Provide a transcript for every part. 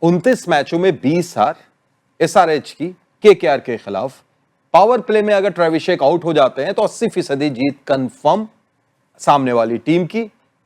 29 मैचों में 20 हार एसआरएच की केकेआर के खिलाफ। पावर प्ले में अगर ट्रेविशेक आउट हो जाते हैं तो 80% जीत कंफर्म सामने वाली टीम की,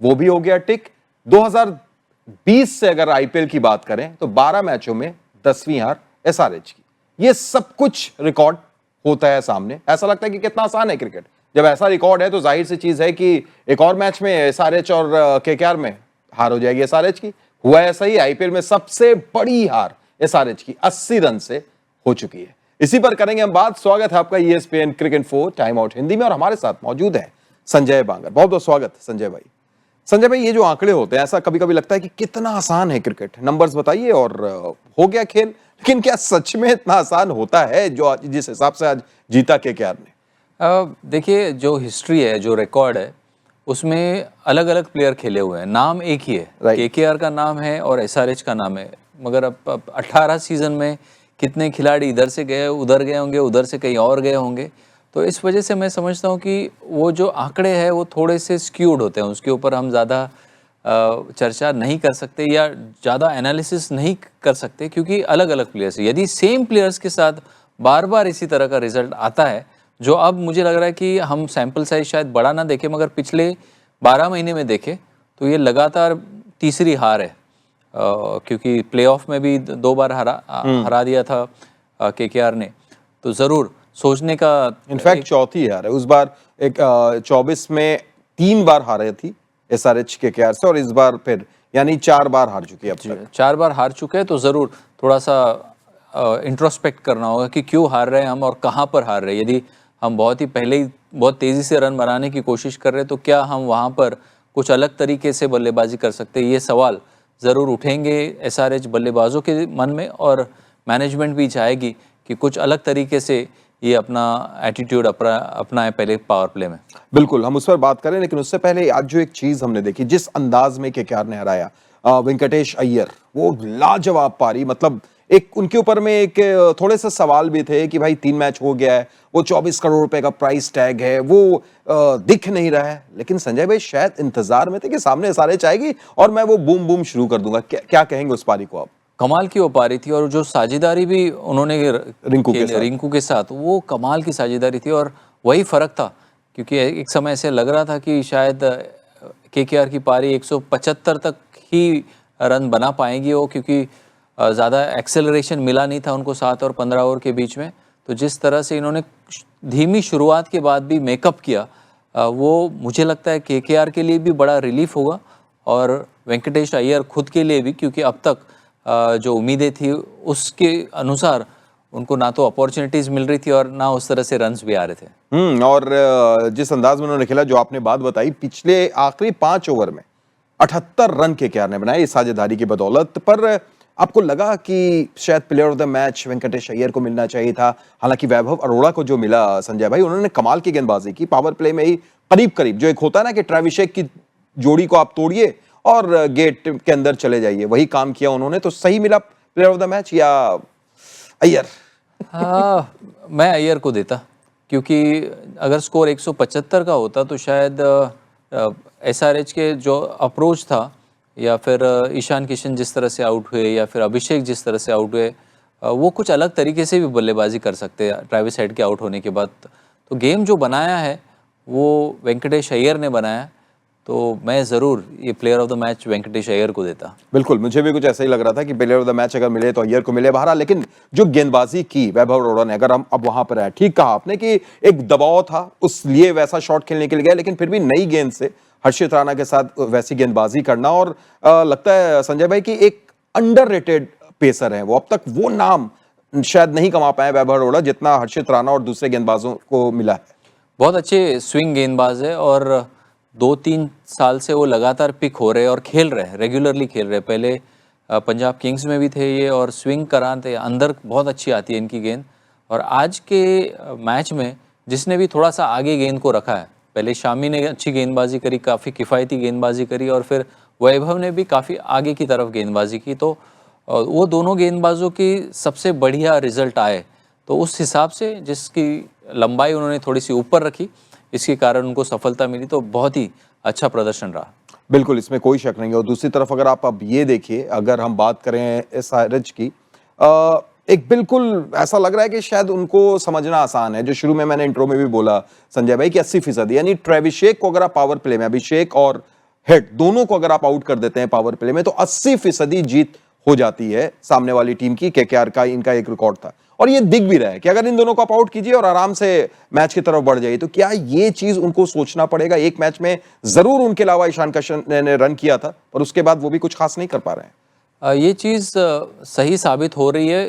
वो भी हो गया टिक। 2020 से अगर आईपीएल की बात करें तो 12 मैचों में 10वीं हार एसआरएच की। ये सब कुछ रिकॉर्ड होता है सामने। ऐसा लगता है कि कितना आसान है क्रिकेट। जब ऐसा रिकॉर्ड है तो जाहिर सी चीज है कि एक और मैच में एसआरएच और केकेआर में हार हो जाएगी एसआरएच की। हुआ ऐसा ही, आईपीएल में सबसे बड़ी हार एसआरएच की 80 रन से हो चुकी है। इसी पर करेंगे हम बात। स्वागत है आपका ESPN cricket 4 time out Hindi में, और हमारे साथ मौजूद है संजय बांगर। बहुत बहुत स्वागत संजय भाई। संजय भाई, ये जो आंकड़े होते हैं, ऐसा कभी कभी लगता है कि कितना आसान है क्रिकेट, नंबर्स बताइए और हो गया खेल। लेकिन क्या सच में इतना आसान होता है जो जिस हिसाब से आज जीता केकेआर ने? देखिए, जो हिस्ट्री है, जो रिकॉर्ड है, उसमें अलग अलग प्लेयर खेले हुए हैं, नाम एक ही है। केकेआर का नाम है और एसआरएच का नाम है, मगर अब 18 सीजन में कितने खिलाड़ी इधर से गए, उधर गए होंगे, उधर से कहीं और गए होंगे। तो इस वजह से मैं समझता हूँ कि वो जो आंकड़े हैं वो थोड़े से स्क्यूड होते हैं, उसके ऊपर हम ज़्यादा चर्चा नहीं कर सकते या ज़्यादा एनालिसिस नहीं कर सकते, क्योंकि अलग अलग प्लेयर्स हैं। यदि सेम प्लेयर्स के साथ बार बार इसी तरह का रिजल्ट आता है, जो अब मुझे लग रहा है कि हम सैंपल साइज शायद बड़ा ना देखें, मगर पिछले 12 महीने में देखें तो ये लगातार तीसरी हार है। क्योंकि प्लेऑफ में भी 2 बार हरा दिया था केकेआर ने, तो ज़रूर सोचने का। इनफैक्ट चौथी हार है। उस बार एक 24 में 3 बार हारे थी एसआरएच केकेआर से, और इस बार फिर यानी 4 बार हार चुकी है। अब तक 4 बार हार चुके हैं, तो ज़रूर थोड़ा सा इंट्रोस्पेक्ट करना होगा कि क्यों हार रहे हैं हम और कहाँ पर हार रहे हैं। यदि हम बहुत ही पहले ही बहुत तेज़ी से रन बनाने की कोशिश कर रहे हैं, तो क्या हम वहाँ पर कुछ अलग तरीके से बल्लेबाजी कर सकते हैं? ये सवाल ज़रूर उठेंगे एसआरएच बल्लेबाजों के मन में, और मैनेजमेंट भी चाहेगी कि कुछ अलग तरीके से ये अपना एटीट्यूड अपनाए पहले पावर प्ले में। बिल्कुल, हम उस पर बात करें, लेकिन उससे पहले आज जो एक चीज हमने देखी, जिस अंदाज में केकेआर ने हराया वेंकटेश अय्यर, वो लाजवाब पारी। मतलब एक उनके ऊपर में एक थोड़े से सवाल भी थे कि भाई 3 मैच हो गया है, वो 24 करोड़ रुपए का प्राइस टैग है, वो दिख नहीं रहा है। लेकिन संजय भाई शायद इंतजार में थे कि सामने सारे चाहेगी और मैं वो बूम बूम शुरू कर दूंगा। क्या कहेंगे उस पारी को आप? कमाल की वो पारी थी, और जो साझेदारी भी उन्होंने रिंकू के साथ, वो कमाल की साझेदारी थी, और वही फ़र्क था। क्योंकि एक समय ऐसे लग रहा था कि शायद केकेआर की पारी 175 तक ही रन बना पाएंगी वो, क्योंकि ज़्यादा एक्सेलरेशन मिला नहीं था उनको 7 और 15 ओवर के बीच में। तो जिस तरह से इन्होंने धीमी शुरुआत के बाद भी मेकअप किया, वो मुझे लगता है केकेआर के लिए भी बड़ा रिलीफ होगा, और वेंकटेश अय्यर खुद के लिए भी, क्योंकि अब तक जो उम्मीदें थी उसके अनुसार उनको ना तो अपॉर्चुनिटीज मिल रही थी और ना उस तरह से रन्स भी आ रहे थे। और जिस अंदाज में उन्होंने खेला, जो आपने बात बताई, पिछले आखिरी 5 ओवर में 78 रन केकेआर ने बनाए इस साझेदारी की बदौलत। पर आपको लगा कि शायद player of the match Venkatesh Iyer को मिलना चाहिए था? हालांकि वैभव अरोड़ा को जो मिला संजय भाई, उन्होंने कमाल की गेंदबाजी की, पावर प्ले में ही करीब करीब, जो एक होता है ना कि ट्रेविशेक की जोड़ी को आप तोड़िए और गेट के अंदर चले जाइए, वही काम किया उन्होंने। तो सही मिला प्लेयर ऑफ द मैच या अय्यर? मैं अय्यर को देता, क्योंकि अगर स्कोर 175 का होता तो शायद एसआरएच के जो अप्रोच था, या फिर ईशान किशन जिस तरह से आउट हुए, या फिर अभिषेक जिस तरह से आउट हुए, वो कुछ अलग तरीके से भी बल्लेबाजी कर सकते हैं ट्रेविस हेड के आउट होने के बाद। तो गेम जो बनाया है वो वेंकटेश अय्यर ने बनाया, तो मैं ज़रूर ये player of the match Venkatesh Iyer को देता। बिल्कुल, मुझे भी कुछ ऐसा ही लग रहा था कि प्लेयर ऑफ द मैच अगर मिले तो अय्यर को मिले। बहरहाल, लेकिन जो गेंदबाजी की वैभव अरोड़ा ने, अगर हम अब वहां पर आए, ठीक कहा आपने कि एक दबाव था, उस लिए वैसा शॉट खेलने के लिए गया, लेकिन फिर भी नई गेंद से हर्षित राणा के साथ वैसी गेंदबाजी करना, और लगता है संजय भाई कि एक अंडररेटेड पेसर है वो। अब तक वो नाम शायद नहीं कमा पाए वैभव अरोड़ा जितना हर्षित राणा और दूसरे गेंदबाजों को मिला है। बहुत अच्छे स्विंग गेंदबाज है, और 2-3 साल से वो लगातार पिक हो रहे हैं और खेल रहे हैं, रेगुलरली खेल रहे हैं। पहले पंजाब किंग्स में भी थे ये, और स्विंग कराते अंदर बहुत अच्छी आती है इनकी गेंद। और आज के मैच में जिसने भी थोड़ा सा आगे गेंद को रखा है, पहले शामी ने अच्छी गेंदबाजी करी, काफ़ी किफ़ायती गेंदबाजी करी, और फिर वैभव ने भी काफ़ी आगे की तरफ गेंदबाजी की, तो वो दोनों गेंदबाजों की सबसे बढ़िया रिजल्ट आए। तो उस हिसाब से जिसकी लंबाई उन्होंने थोड़ी सी ऊपर रखी, इसके कारण उनको सफलता मिली, तो बहुत ही अच्छा प्रदर्शन रहा। बिल्कुल, इसमें कोई शक नहीं है। और दूसरी तरफ अगर आप अब ये देखिए, अगर हम बात करें एसआरएच की, एक बिल्कुल ऐसा लग रहा है कि शायद उनको समझना आसान है, जो शुरू में मैंने इंट्रो में भी बोला संजय भाई, कि 80%, यानी ट्रेविशेक को अगर आप पावर प्ले में, अभिषेक और हेड दोनों को अगर आप आउट कर देते हैं पावर प्ले में, तो 80% जीत हो जाती है सामने वाली टीम की। केकेआर का इनका एक रिकॉर्ड था और ये दिख भी रहा है कि अगर इन दोनों को आप आउट कीजिए और आराम से मैच की तरफ बढ़ जाइए, तो क्या ये चीज उनको सोचना पड़ेगा। एक मैच में जरूर उनके अलावा ईशान किशन ने रन किया था, पर उसके बाद वो भी कुछ खास नहीं कर पा रहे हैं। ये चीज़ सही साबित हो रही है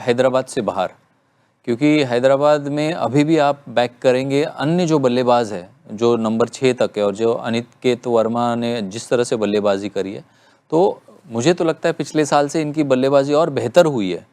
हैदराबाद से बाहर, क्योंकि हैदराबाद में अभी भी आप बैक करेंगे अन्य जो बल्लेबाज है, जो नंबर 6 तक है, और जो अनिकेत वर्मा ने जिस तरह से बल्लेबाजी करी है, तो मुझे तो लगता है पिछले साल से इनकी बल्लेबाजी और बेहतर हुई है,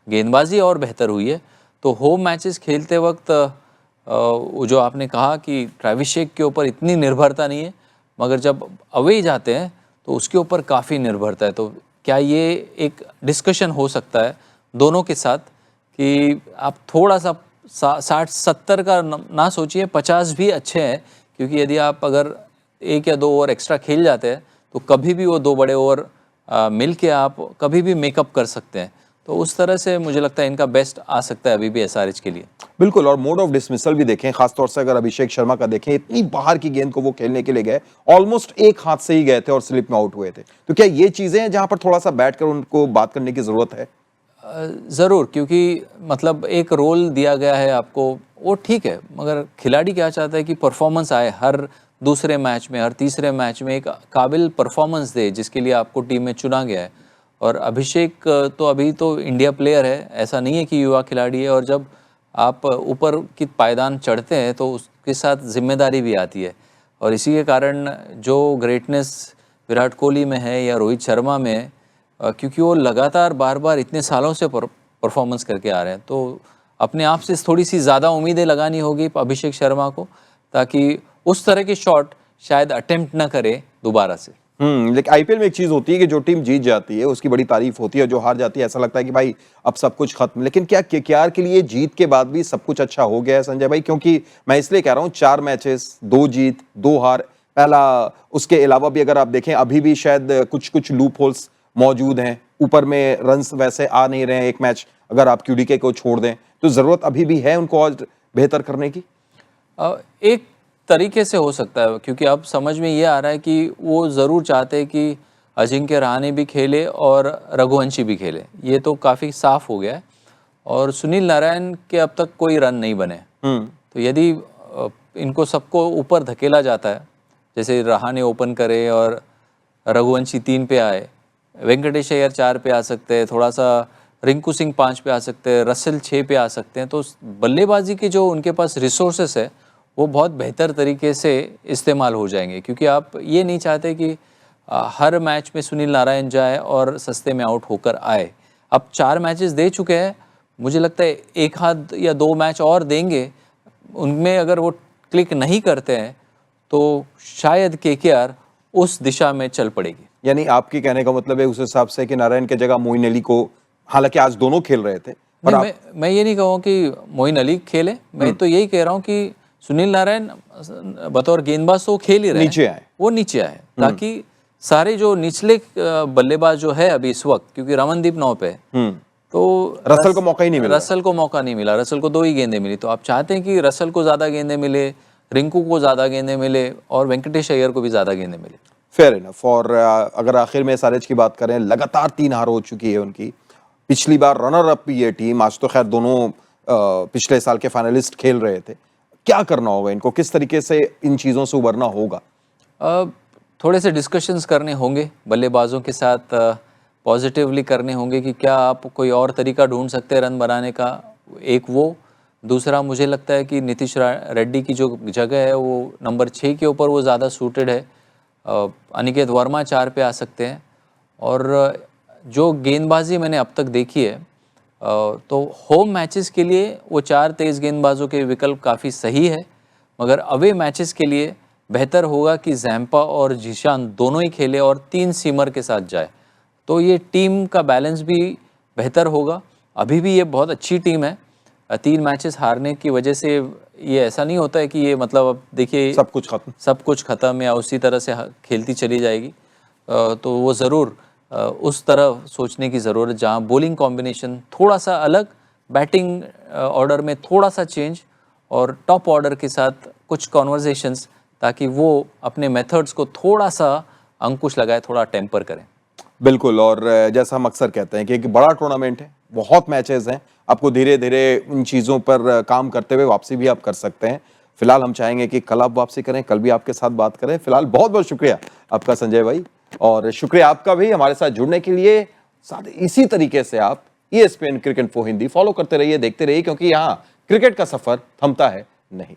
गेंदबाजी और बेहतर हुई है। तो होम मैचेस खेलते वक्त वो जो आपने कहा कि ट्रेविशेक के ऊपर इतनी निर्भरता नहीं है, मगर जब अवे जाते हैं तो उसके ऊपर काफ़ी निर्भरता है। तो क्या ये एक डिस्कशन हो सकता है दोनों के साथ कि आप थोड़ा सा 60-70 का ना सोचिए, 50 भी अच्छे हैं, क्योंकि यदि आप अगर 1 या 2 ओवर एक्स्ट्रा खेल जाते हैं तो कभी भी वो 2 बड़े ओवर मिल के आप कभी भी मेकअप कर सकते हैं। तो उस तरह से मुझे लगता है इनका बेस्ट आ सकता है अभी भी एसआरएच के लिए। बिल्कुल, और मोड ऑफ डिसमिसल भी देखें, खासतौर से अगर अभिषेक शर्मा का देखें, इतनी बाहर की गेंद को वो खेलने के लिए गए, ऑलमोस्ट एक हाथ से ही गए थे और स्लिप में आउट हुए थे। तो क्या ये चीजें हैं जहां पर थोड़ा सा बैठ कर उनको बात करने की जरूरत है? ज़रूर, क्योंकि मतलब एक रोल दिया गया है आपको, वो ठीक है, मगर खिलाड़ी क्या चाहता है कि परफॉर्मेंस आए, हर दूसरे मैच में, हर तीसरे मैच में एक काबिल परफॉर्मेंस दे, जिसके लिए आपको टीम में चुना गया है। और अभिषेक तो अभी तो इंडिया प्लेयर है, ऐसा नहीं है कि युवा खिलाड़ी है, और जब आप ऊपर की पायदान चढ़ते हैं तो उसके साथ जिम्मेदारी भी आती है। और इसी के कारण जो ग्रेटनेस विराट कोहली में है या रोहित शर्मा में है, क्योंकि वो लगातार बार बार इतने सालों से परफॉर्मेंस करके आ रहे हैं, तो अपने आप से थोड़ी सी ज़्यादा उम्मीदें लगानी होगी अभिषेक शर्मा को, ताकि उस तरह के शॉट शायद अटेम्प्ट ना करे दोबारा से। लेकिन आईपीएल में एक चीज होती है कि जो टीम जीत जाती है उसकी बड़ी तारीफ होती है, जो हार जाती है ऐसा लगता है कि भाई अब सब कुछ खत्म। लेकिन क्या केकेआर के लिए जीत के बाद भी सब कुछ अच्छा हो गया है संजय भाई? क्योंकि मैं इसलिए कह रहा हूं, 4 मैचेस, 2 जीत 2 हार पहला, उसके अलावा भी अगर आप देखें अभी भी शायद कुछ कुछ लूप होल्स मौजूद हैं, ऊपर में रन्स वैसे आ नहीं रहे हैं। एक मैच अगर आप क्यूडीके को छोड़ दें तो जरूरत अभी भी है उनको और बेहतर करने की। एक तरीके से हो सकता है, क्योंकि अब समझ में ये आ रहा है कि वो ज़रूर चाहते हैं कि अजिंक्य रहाणे भी खेले और रघुवंशी भी खेले, ये तो काफ़ी साफ हो गया है। और सुनील नारायण के अब तक कोई रन नहीं बने, तो यदि इनको सबको ऊपर धकेला जाता है, जैसे रहाणे ओपन करे और रघुवंशी 3 पे आए, वेंकटेश अय्यर 4 पे आ सकते हैं, थोड़ा सा रिंकू सिंह 5 पे आ सकते हैं, रसेल 6 पे आ सकते हैं, तो बल्लेबाजी के जो उनके पास रिसोर्सेस है वो बहुत बेहतर तरीके से इस्तेमाल हो जाएंगे। क्योंकि आप ये नहीं चाहते कि हर मैच में सुनील नारायण जाए और सस्ते में आउट होकर आए। अब 4 मैचेस दे चुके हैं, मुझे लगता है 1 आध या 2 मैच और देंगे, उनमें अगर वो क्लिक नहीं करते हैं तो शायद केकेआर उस दिशा में चल पड़ेगी। यानी आपकी कहने का मतलब है उस हिसाब से कि नारायण की जगह मोइन अली को, हालांकि आज दोनों खेल रहे थे, पर मैं ये नहीं कहूँ कि मोइन अली खेले, मैं तो यही कह रहा हूँ कि सुनील नारायण बतौर गेंदबाज तो खेल ही रहे हैं, नीचे आए, वो नीचे आए, ताकि सारे जो निचले बल्लेबाज जो है अभी इस वक्त, क्योंकि रमनदीप 9 पे तो रसल को मौका ही नहीं मिला, रसल को मौका नहीं मिला, रसल को 2 ही गेंदें मिली, तो आप चाहते हैं कि रसल को ज़्यादा गेंदें मिले, रिंकू को ज़्यादा गेंदें मिले और वेंकटेश अय्यर को भी ज़्यादा गेंदें मिले। Fair enough. और अगर आखिर में एसआरएच की बात करें, लगातार 3 हार हो चुकी है उनकी, पिछली बार रनर अप भी ये टीम, आज तो खैर दोनों पिछले साल के फाइनलिस्ट खेल रहे थे। क्या करना होगा इनको, किस तरीके से इन चीज़ों से उबरना होगा? थोड़े से डिस्कशंस करने होंगे बल्लेबाजों के साथ, पॉजिटिवली करने होंगे कि क्या आप कोई और तरीका ढूंढ सकते हैं रन बनाने का, एक वो। दूसरा, मुझे लगता है कि नीतीश रेड्डी की जो जगह है वो नंबर 6 के ऊपर वो ज़्यादा सूटेड है, अनिकेत वर्मा 4 पे आ सकते हैं। और जो गेंदबाजी मैंने अब तक देखी है, तो होम मैचेस के लिए वो 4 तेज़ गेंदबाजों के विकल्प काफ़ी सही है, मगर अवे मैचेस के लिए बेहतर होगा कि जैम्पा और जीशान दोनों ही खेले और 3 सीमर के साथ जाए, तो ये टीम का बैलेंस भी बेहतर होगा। अभी भी ये बहुत अच्छी टीम है, 3 मैचेस हारने की वजह से ये ऐसा नहीं होता है कि ये मतलब अब देखिए सब कुछ खत्म या उसी तरह से खेलती चली जाएगी। तो वो ज़रूर उस तरह सोचने की ज़रूरत है जहाँ बॉलिंग कॉम्बिनेशन थोड़ा सा अलग, बैटिंग ऑर्डर में थोड़ा सा चेंज और टॉप ऑर्डर के साथ कुछ कॉन्वर्जेशंस, ताकि वो अपने मेथड्स को थोड़ा सा अंकुश लगाए, थोड़ा टेम्पर करें। बिल्कुल। और जैसा हम अक्सर कहते हैं कि एक बड़ा टूर्नामेंट है, बहुत मैचेस हैं, आपको धीरे धीरे इन चीज़ों पर काम करते हुए वापसी भी आप कर सकते हैं। फिलहाल हम चाहेंगे कि कल आप वापसी करें, कल भी आपके साथ बात करें। फिलहाल बहुत बहुत शुक्रिया आपका संजय भाई, और शुक्रिया आपका भी हमारे साथ जुड़ने के लिए। साथ इसी तरीके से आप ESPN cricket info Hindi follow करते रहिए, देखते रहिए, क्योंकि यहाँ क्रिकेट का सफर थमता है नहीं।